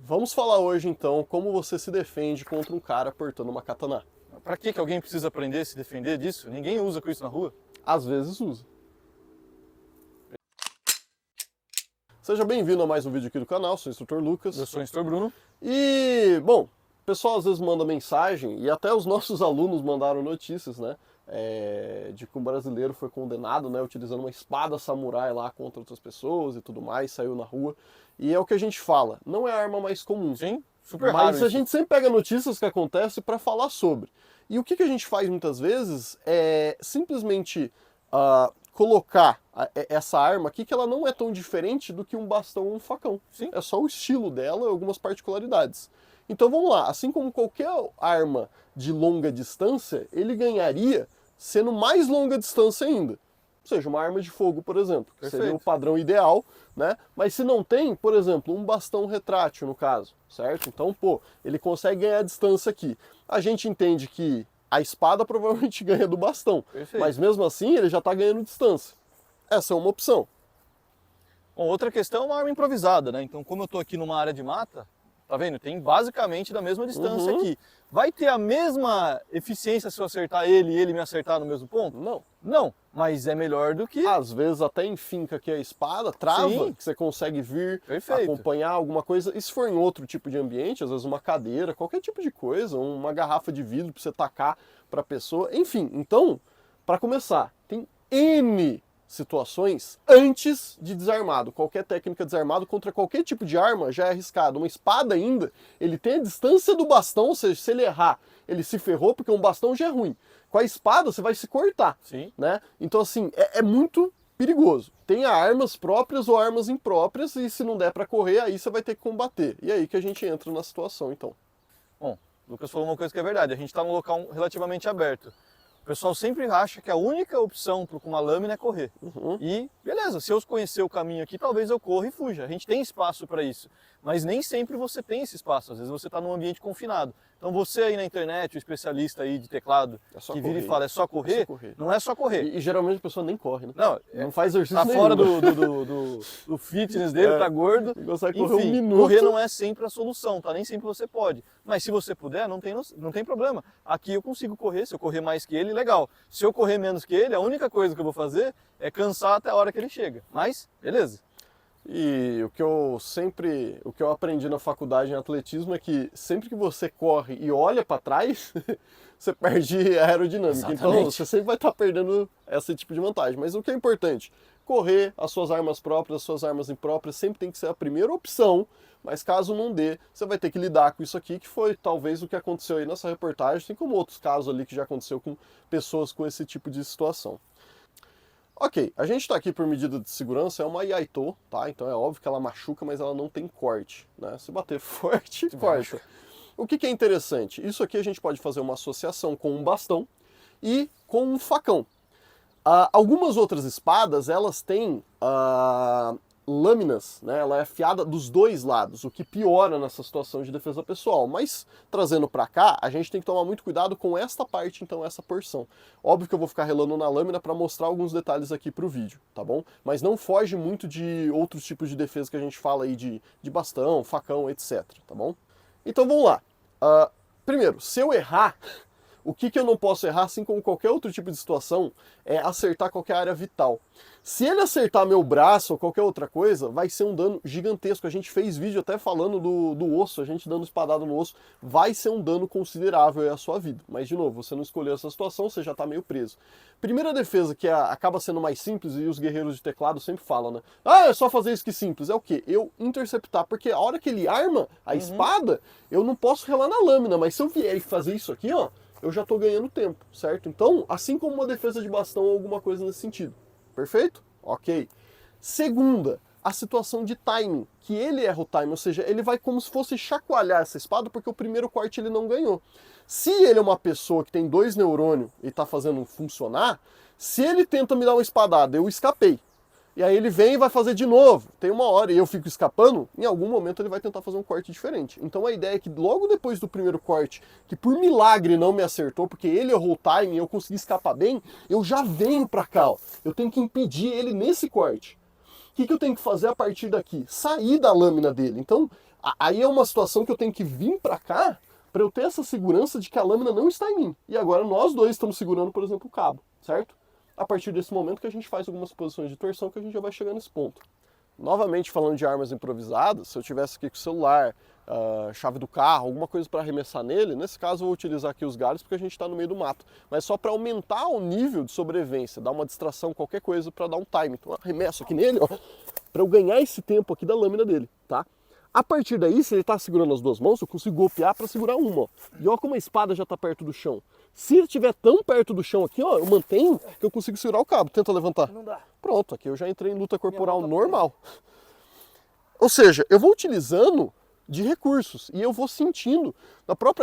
Vamos falar hoje então como você se defende contra um cara portando uma katana. Pra que alguém precisa aprender a se defender disso? Ninguém usa com isso na rua. Às vezes usa. Seja bem-vindo a mais um vídeo aqui do canal, sou o Instrutor Lucas. Eu sou o Instrutor Bruno. E, bom, o pessoal às vezes manda mensagem, e até os nossos alunos mandaram notícias, né? De que um brasileiro foi condenado, né, utilizando uma espada samurai lá contra outras pessoas e tudo mais, saiu na rua. E é o que a gente fala, não é a arma mais comum. Sim, super raro. Mas a gente sempre pega notícias que acontecem para falar sobre. E o que a gente faz muitas vezes é simplesmente colocar essa arma aqui, que ela não é tão diferente do que um bastão ou um facão. Sim. É só o estilo dela e algumas particularidades. Então vamos lá, assim como qualquer arma de longa distância, ele ganharia sendo mais longa distância ainda. Ou seja, uma arma de fogo, por exemplo, que seria o padrão ideal, né? Mas se não tem, por exemplo, um bastão retrátil no caso, certo? Então, pô, ele consegue ganhar distância aqui. A gente entende que a espada provavelmente ganha do bastão, mas mesmo assim ele já está ganhando distância. Essa é uma opção. Bom, outra questão é uma arma improvisada, né? Então, como eu estou aqui numa área de mata, tá vendo? Tem basicamente da mesma distância aqui. Vai ter a mesma eficiência se eu acertar ele e ele me acertar no mesmo ponto? Não. Não, mas é melhor do que... Às vezes até enfinca aqui a espada, trava, Sim. que você consegue vir Perfeito. acompanhar alguma coisa. E se for em outro tipo de ambiente, às vezes uma cadeira, qualquer tipo de coisa, uma garrafa de vidro para você tacar para a pessoa. Enfim, então, para começar, tem N situações antes de desarmado. Qualquer técnica desarmado contra qualquer tipo de arma já é arriscado. Uma espada ainda, ele tem a distância do bastão, ou seja, se ele errar, ele se ferrou, porque um bastão já é ruim. Com a espada você vai se cortar. Sim. Né? Então assim, é muito perigoso. Tenha armas próprias ou armas impróprias, e se não der para correr, aí você vai ter que combater. E aí que a gente entra na situação, então. Bom, o Lucas falou uma coisa que é verdade, a gente está num local relativamente aberto. O pessoal sempre acha que a única opção para uma lâmina é correr. E beleza, se eu conhecer o caminho aqui, talvez eu corra e fuja. A gente tem espaço para isso. Mas nem sempre você tem esse espaço. Às vezes você está num ambiente confinado. Então você aí na internet, o especialista aí de teclado, que vira e fala é só correr, não é só correr. E geralmente a pessoa nem corre, né? Não faz exercício tá nenhum. Fora do fitness dele, tá gordo. E consegue Enfim, correr um minuto. correr não é sempre a solução, tá? Nem sempre você pode. Mas se você puder, não tem problema. Aqui eu consigo correr, se eu correr mais que ele, legal. Se eu correr menos que ele, a única coisa que eu vou fazer é cansar até a hora que ele chega. Mas, beleza. E o que eu aprendi na faculdade em atletismo é que sempre que você corre e olha para trás, você perde a aerodinâmica. Exatamente. Então você sempre vai estar perdendo esse tipo de vantagem. Mas o que é importante? Correr, as suas armas próprias, as suas armas impróprias, sempre tem que ser a primeira opção. Mas caso não dê, você vai ter que lidar com isso aqui, que foi talvez o que aconteceu aí nessa reportagem, assim como outros casos ali que já aconteceu com pessoas com esse tipo de situação. Ok, a gente está aqui por medida de segurança, é uma Yaito, tá? Então é óbvio que ela machuca, mas ela não tem corte, né? Se bater forte, corta. O que é interessante? Isso aqui a gente pode fazer uma associação com um bastão e com um facão. Algumas outras espadas, elas têm lâminas, né? Ela é afiada dos dois lados, o que piora nessa situação de defesa pessoal. Mas, trazendo para cá, a gente tem que tomar muito cuidado com esta parte, então, essa porção. Óbvio que eu vou ficar relando na lâmina para mostrar alguns detalhes aqui para o vídeo, tá bom? Mas não foge muito de outros tipos de defesa que a gente fala aí de bastão, facão, etc, tá bom? Então, vamos lá. Primeiro, se eu errar... O que eu não posso errar, assim como qualquer outro tipo de situação, é acertar qualquer área vital. Se ele acertar meu braço ou qualquer outra coisa, vai ser um dano gigantesco. A gente fez vídeo até falando do osso, a gente dando espadada no osso, vai ser um dano considerável à sua vida. Mas, de novo, você não escolheu essa situação, você já está meio preso. Primeira defesa, que acaba sendo mais simples, e os guerreiros de teclado sempre falam, né? É só fazer isso que simples. É o quê? Eu interceptar, porque a hora que ele arma a espada, eu não posso relar na lâmina, mas se eu vier e fazer isso aqui, ó, eu já estou ganhando tempo, certo? Então, assim como uma defesa de bastão ou alguma coisa nesse sentido. Perfeito? Ok. Segunda, a situação de timing, que ele erra o timing, ou seja, ele vai como se fosse chacoalhar essa espada, porque o primeiro corte ele não ganhou. Se ele é uma pessoa que tem 2 neurônios e está fazendo funcionar, se ele tenta me dar uma espadada, eu escapei. E aí ele vem e vai fazer de novo. Tem uma hora e eu fico escapando, em algum momento ele vai tentar fazer um corte diferente. Então a ideia é que logo depois do primeiro corte, que por milagre não me acertou, porque ele errou o timing e eu consegui escapar bem, eu já venho pra cá, ó. Eu tenho que impedir ele nesse corte. O que eu tenho que fazer a partir daqui? Sair da lâmina dele. Então Aí é uma situação que eu tenho que vir para cá para eu ter essa segurança de que a lâmina não está em mim. E agora nós dois estamos segurando, por exemplo, o cabo, certo? A partir desse momento que a gente faz algumas posições de torção que a gente já vai chegar nesse ponto. Novamente falando de armas improvisadas, se eu tivesse aqui com o celular, chave do carro, alguma coisa para arremessar nele, nesse caso eu vou utilizar aqui os galhos porque a gente está no meio do mato. Mas só para aumentar o nível de sobrevivência, dar uma distração, qualquer coisa para dar um time. Então eu arremesso aqui nele, ó, para eu ganhar esse tempo aqui da lâmina dele, tá? A partir daí, se ele está segurando as duas mãos, eu consigo golpear para segurar uma, ó. E ó como a espada já está perto do chão. Se ele estiver tão perto do chão aqui, ó, eu mantenho que eu consigo segurar o cabo. Tenta levantar. Não dá. Pronto, aqui eu já entrei em luta corporal normal. Ou seja, eu vou utilizando de recursos e eu vou sentindo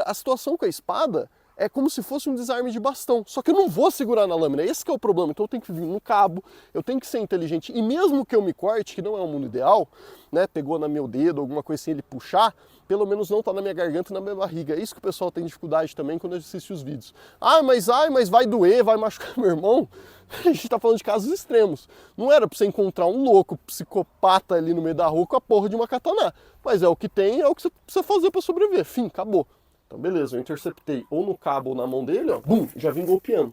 a situação com a espada é como se fosse um desarme de bastão, só que eu não vou segurar na lâmina, esse que é o problema, então eu tenho que vir no cabo, eu tenho que ser inteligente, e mesmo que eu me corte, que não é um mundo ideal, né, pegou no meu dedo, alguma coisa assim, ele puxar, pelo menos não tá na minha garganta e na minha barriga, é isso que o pessoal tem dificuldade também quando assiste os vídeos. Mas vai doer, vai machucar meu irmão, a gente tá falando de casos extremos, não era pra você encontrar um louco, psicopata ali no meio da rua com a porra de uma katana, mas é o que tem, é o que você precisa fazer pra sobreviver, fim, acabou. Então beleza, eu interceptei ou no cabo ou na mão dele, ó, bum, já vim golpeando.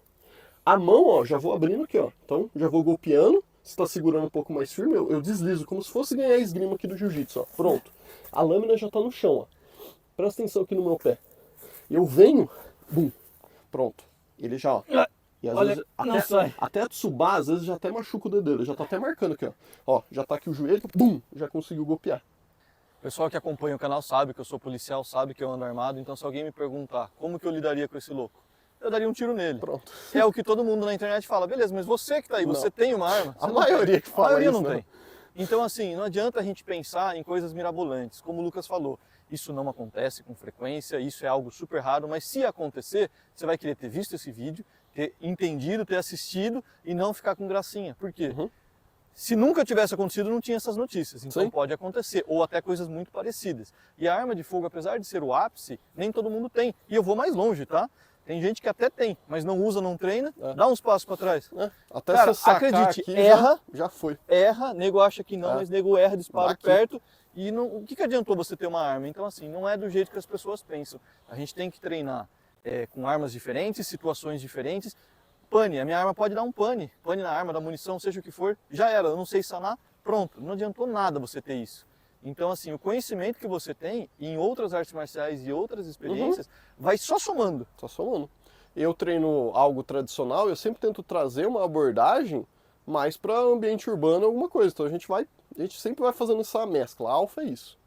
A mão, ó, já vou abrindo aqui, ó, então já vou golpeando, se tá segurando um pouco mais firme, eu deslizo, como se fosse ganhar a esgrima aqui do jiu-jitsu, ó, pronto. A lâmina já tá no chão, ó, presta atenção aqui no meu pé. Eu venho, bum, pronto, ele já, ó. E às vezes, até a Tsubá, às vezes já até machuca o dedo dele, já tá até marcando aqui, ó, já tá aqui o joelho, bum, já conseguiu golpear. O pessoal que acompanha o canal sabe que eu sou policial, sabe que eu ando armado, então se alguém me perguntar como que eu lidaria com esse louco, eu daria um tiro nele. Pronto. É o que todo mundo na internet fala, beleza, mas você que tá aí, você tem uma arma? A maioria que fala isso, não né? tem. Então assim, não adianta a gente pensar em coisas mirabolantes, como o Lucas falou, isso não acontece com frequência, isso é algo super raro, mas se acontecer, você vai querer ter visto esse vídeo, ter entendido, ter assistido e não ficar com gracinha. Por quê? Se nunca tivesse acontecido, não tinha essas notícias. Então pode acontecer, ou até coisas muito parecidas. E a arma de fogo, apesar de ser o ápice, nem todo mundo tem. E eu vou mais longe, tá? Tem gente que até tem, mas não usa, não treina, dá uns passos para trás. Até cara, você sacar acredite, aqui, erra, já foi. Erra, nego acha que não, mas nego erra, dispara perto. E não, o que adiantou você ter uma arma? Então assim, não é do jeito que as pessoas pensam. A gente tem que treinar com armas diferentes, situações diferentes. Pane, a minha arma pode dar um pane na arma, da munição, seja o que for, já era, eu não sei sanar, pronto, não adiantou nada você ter isso. Então assim, o conhecimento que você tem em outras artes marciais e outras experiências vai só somando. Só somando. Eu treino algo tradicional, eu sempre tento trazer uma abordagem mais para ambiente urbano, alguma coisa, então a gente sempre vai fazendo essa mescla, a alfa é isso.